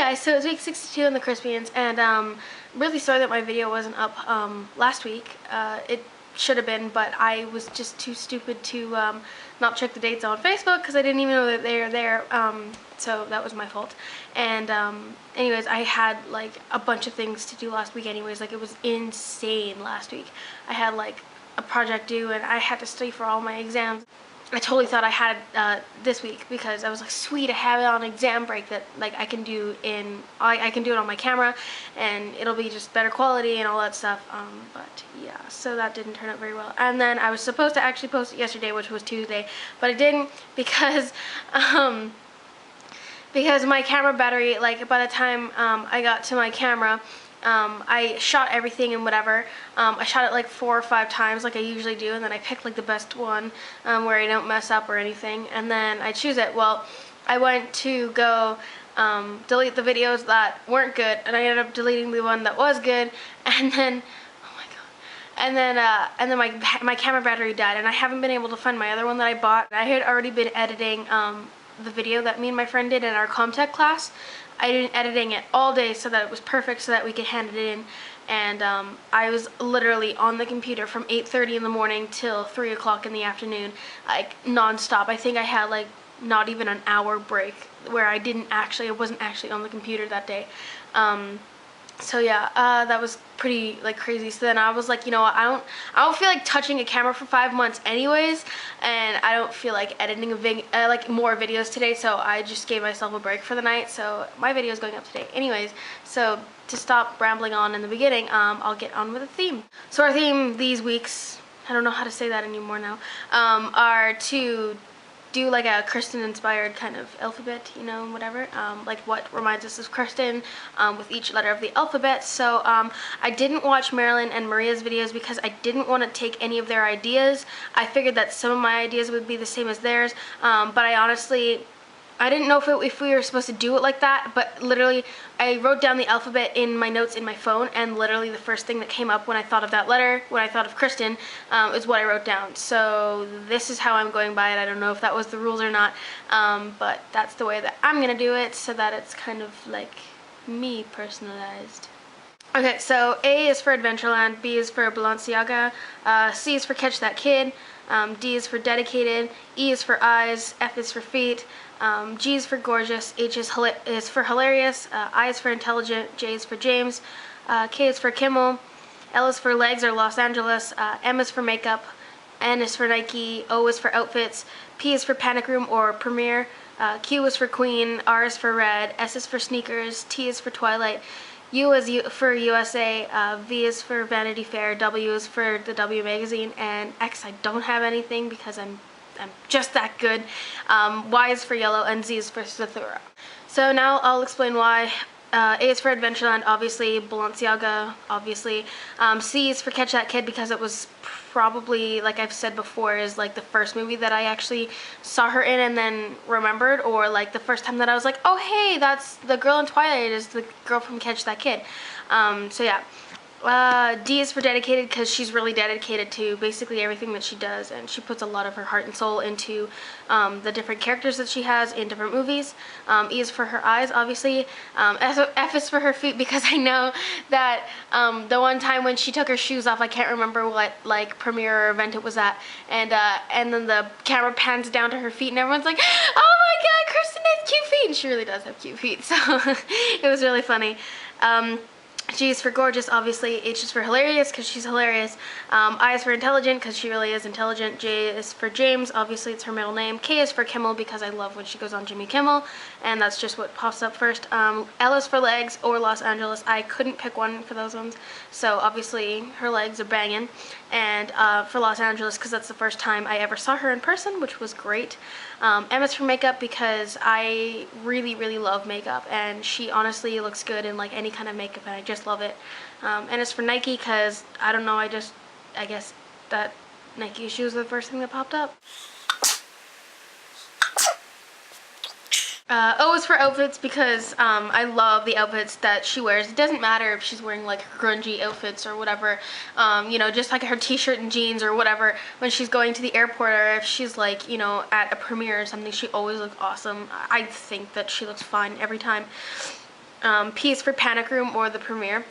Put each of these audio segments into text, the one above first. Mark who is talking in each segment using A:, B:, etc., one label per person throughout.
A: guys, so it's week 62 in the Crispians, and really sorry that my video wasn't up last week. It should have been, but I was just too stupid to not check the dates on Facebook because I didn't even know that they were there, so that was my fault. And anyways, I had like a bunch of things to do last week anyways. Like, it was insane last week. I had like a project due and I had to study for all my exams. I totally thought I had this week because I was like, sweet, I have it on exam break that like I can do I can do it on my camera and it'll be just better quality and all that stuff. But yeah, so that didn't turn out very well. And then I was supposed to actually post it yesterday, which was Tuesday, but I didn't because my camera battery, like by the time I got to my camera, I shot everything and whatever. I shot it like 4 or 5 times like I usually do, and then I picked like the best one where I don't mess up or anything, and then I choose it. Well, I went to go delete the videos that weren't good, and I ended up deleting the one that was good, and then oh my god, and then my camera battery died, and I haven't been able to find my other one that I bought. I had already been editing the video that me and my friend did in our Comtech class. I been editing it all day so that it was perfect so that we could hand it in, and I was literally on the computer from 8:30 in the morning till 3 o'clock in the afternoon, like non-stop. I think I had like not even an hour break where I wasn't actually on the computer that day. So yeah, that was pretty like crazy. So then I was like, you know what, I don't feel like touching a camera for 5 months anyways, and I don't feel like editing like more videos today, so I just gave myself a break for the night. So my video is going up today anyways. So to stop rambling on in the beginning, I'll get on with the theme. So our theme these weeks, I don't know how to say that anymore now, are to do like a Kristen inspired kind of alphabet, you know, whatever, like what reminds us of Kristen with each letter of the alphabet. So I didn't watch Marilyn and Maria's videos because I didn't want to take any of their ideas. I figured that some of my ideas would be the same as theirs, but I didn't know if we were supposed to do it like that, but literally I wrote down the alphabet in my notes in my phone, and literally the first thing that came up when I thought of that letter, when I thought of Kristen, is what I wrote down. So this is how I'm going by it. I don't know if that was the rules or not, but that's the way that I'm gonna do it so that it's kind of like me personalized. Okay, so A is for Adventureland, B is for Balenciaga, C is for Catch That Kid, D is for Dedicated, E is for Eyes, F is for Feet, G is for Gorgeous, H is for Hilarious, I is for Intelligent, J is for James, K is for Kimmel, L is for Legs or Los Angeles, M is for Makeup, N is for Nike, O is for Outfits, P is for Panic Room or Premiere, Q is for Queen, R is for Red, S is for Sneakers, T is for Twilight, U is for USA, V is for Vanity Fair, W is for the W magazine, and X I don't have anything because I'm just that good. Y is for Yellow, and Z is for Zathura. So now I'll explain why. A is for Adventureland, obviously. Balenciaga, obviously. C is for Catch That Kid because it was probably, like I've said before, is like the first movie that I actually saw her in and then remembered, or like the first time that I was like, oh hey, that's the girl in Twilight, is the girl from Catch That Kid. So yeah. D is for Dedicated because she's really dedicated to basically everything that she does, and she puts a lot of her heart and soul into the different characters that she has in different movies. E is for her eyes, obviously. F is for her feet because I know that the one time when she took her shoes off, I can't remember what like premiere or event it was at, and then the camera pans down to her feet and everyone's like, oh my god, Kristen has cute feet, and she really does have cute feet, so it was really funny. G is for Gorgeous, obviously. H is for Hilarious because she's hilarious. I is for Intelligent because she really is intelligent. J is for James, obviously it's her middle name. K is for Kimmel because I love when she goes on Jimmy Kimmel, and that's just what pops up first. L is for Legs or Los Angeles. I couldn't pick one for those ones, so obviously her legs are banging. And for Los Angeles because that's the first time I ever saw her in person, which was great. M is for Makeup because I really, really love makeup, and she honestly looks good in like any kind of makeup, and I just love it. N is for Nike because I don't know, I guess that Nike shoes were the first thing that popped up. O is for Outfits because I love the outfits that she wears. It doesn't matter if she's wearing like grungy outfits or whatever, you know, just like her t-shirt and jeans or whatever when she's going to the airport, or if she's like, you know, at a premiere or something, she always looks awesome. I think that she looks fine every time. P is for Panic Room or the premiere.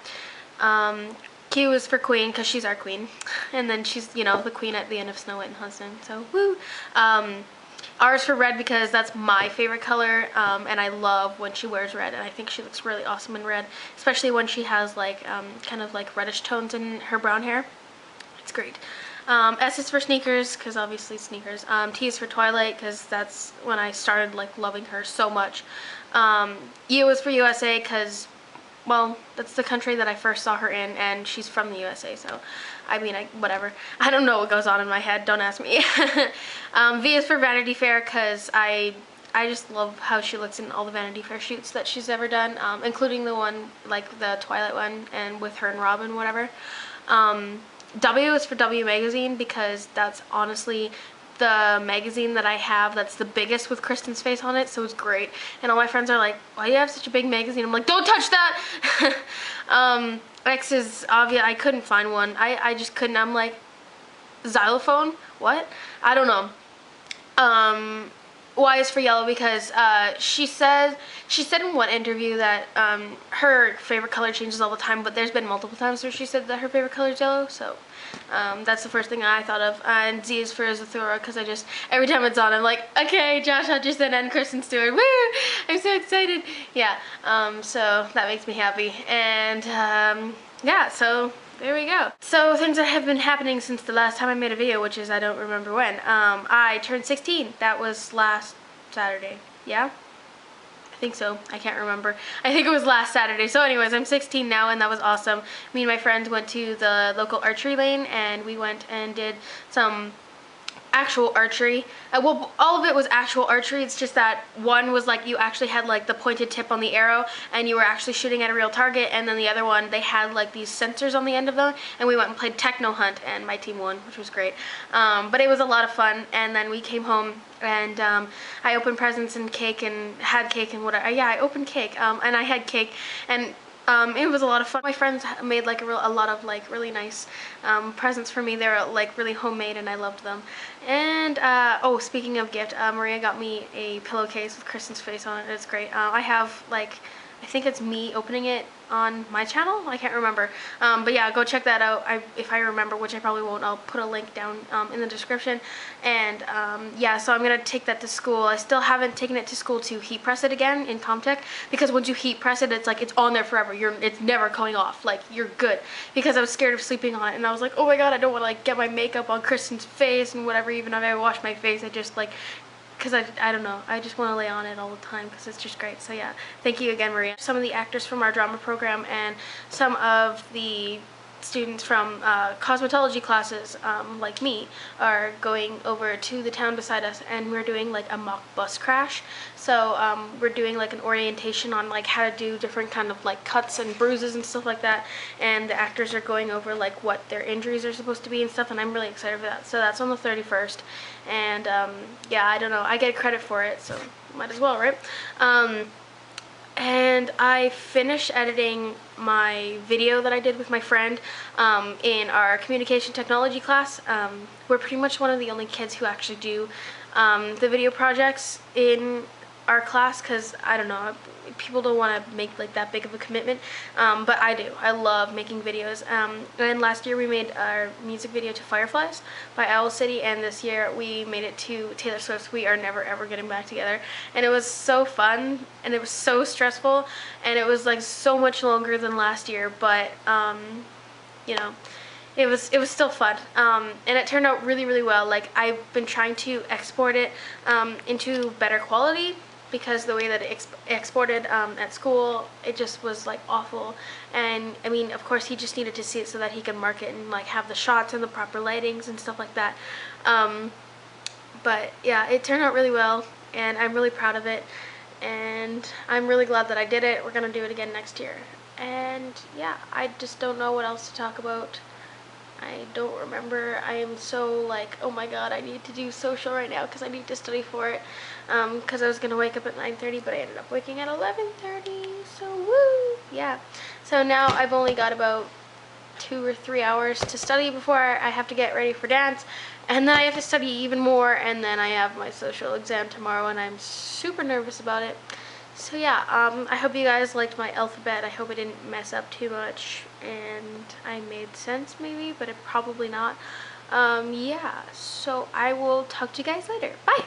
A: Q is for Queen because she's our queen, and then she's, you know, the queen at the end of Snow White and Hudson. So woo. R is for red because that's my favorite color, and I love when she wears red, and I think she looks really awesome in red, especially when she has like kind of like reddish tones in her brown hair. It's great. S is for sneakers because obviously sneakers. T is for Twilight because that's when I started like loving her so much. U is for USA because, well, that's the country that I first saw her in, and she's from the USA, so I mean, whatever. I don't know what goes on in my head, don't ask me. V is for Vanity Fair because I just love how she looks in all the Vanity Fair shoots that she's ever done, including the one, like the Twilight one, and with her and Robin, whatever. W is for W Magazine because that's honestly the magazine that I have that's the biggest with Kristen's face on it, so it's great. And all my friends are like, why do you have such a big magazine? I'm like, don't touch that! X is obvious. I couldn't find one. I just couldn't. I'm like, xylophone? What? I don't know. Y is for yellow because she said in one interview that her favorite color changes all the time, but there's been multiple times where she said that her favorite color is yellow, so that's the first thing I thought of. And Z is for Zathura because I just, every time it's on, I'm like, okay, Josh Hutcherson and Kristen Stewart, woo! I'm so excited. Yeah, so that makes me happy. And yeah, so there we go. So things that have been happening since the last time I made a video, which is I don't remember when. I turned 16. That was last Saturday. Yeah? I think so. I can't remember. I think it was last Saturday. So anyways, I'm 16 now, and that was awesome. Me and my friends went to the local archery lane, and we went and did some actual archery. Well, all of it was actual archery. It's just that one was like you actually had like the pointed tip on the arrow and you were actually shooting at a real target, and then the other one they had like these sensors on the end of them, and we went and played Techno Hunt, and my team won, which was great. But it was a lot of fun, and then we came home and I opened presents and cake and had cake and whatever. Yeah, I opened cake and I had cake, and it was a lot of fun. My friends made like a lot of like really nice presents for me. They were like really homemade, and I loved them. And oh, speaking of gift, Maria got me a pillowcase with Kristen's face on it. It's great. I have like, I think it's me opening it on my channel. I can't remember. But yeah, go check that out. If I remember, which I probably won't, I'll put a link down in the description. And yeah, so I'm going to take that to school. I still haven't taken it to school to heat press it again in Comtech, because once you heat press it, it's like it's on there forever. It's never coming off. Like, you're good. Because I was scared of sleeping on it, and I was like, oh my god, I don't want to like get my makeup on Kristen's face and whatever. Even if I wash my face, I just like, because I don't know, I just want to lay on it all the time because it's just great. So yeah, thank you again, Maria. Some of the actors from our drama program and some of the students from cosmetology classes, like me, are going over to the town beside us, and we're doing like a mock bus crash. So we're doing like an orientation on like how to do different kind of like cuts and bruises and stuff like that, and the actors are going over like what their injuries are supposed to be and stuff, and I'm really excited for that. So that's on the 31st, and yeah, I don't know, I get credit for it, so might as well, right? And I finished editing my video that I did with my friend in our communication technology class. We're pretty much one of the only kids who actually do the video projects in our class, because I don't know, people don't want to make like that big of a commitment, but I do. I love making videos. And last year we made our music video to Fireflies by Owl City, and this year we made it to Taylor Swift's We Are Never Ever Getting Back Together, and it was so fun, and it was so stressful, and it was like so much longer than last year, but you know, it was still fun, and it turned out really, really well. Like, I've been trying to export it into better quality, because the way that it exported at school, it just was like awful. And I mean, of course, he just needed to see it so that he could mark it and like have the shots and the proper lightings and stuff like that. But yeah, it turned out really well, and I'm really proud of it, and I'm really glad that I did it. We're gonna do it again next year. And yeah, I just don't know what else to talk about. I don't remember. I am so like, oh my god, I need to do social right now because I need to study for it. Because I was going to wake up at 9:30, but I ended up waking at 11:30, so woo! Yeah. So now I've only got about 2 or 3 hours to study before I have to get ready for dance, and then I have to study even more, and then I have my social exam tomorrow, and I'm super nervous about it. So yeah, I hope you guys liked my alphabet. I hope I didn't mess up too much and I made sense maybe, but it probably not. Yeah, so I will talk to you guys later. Bye!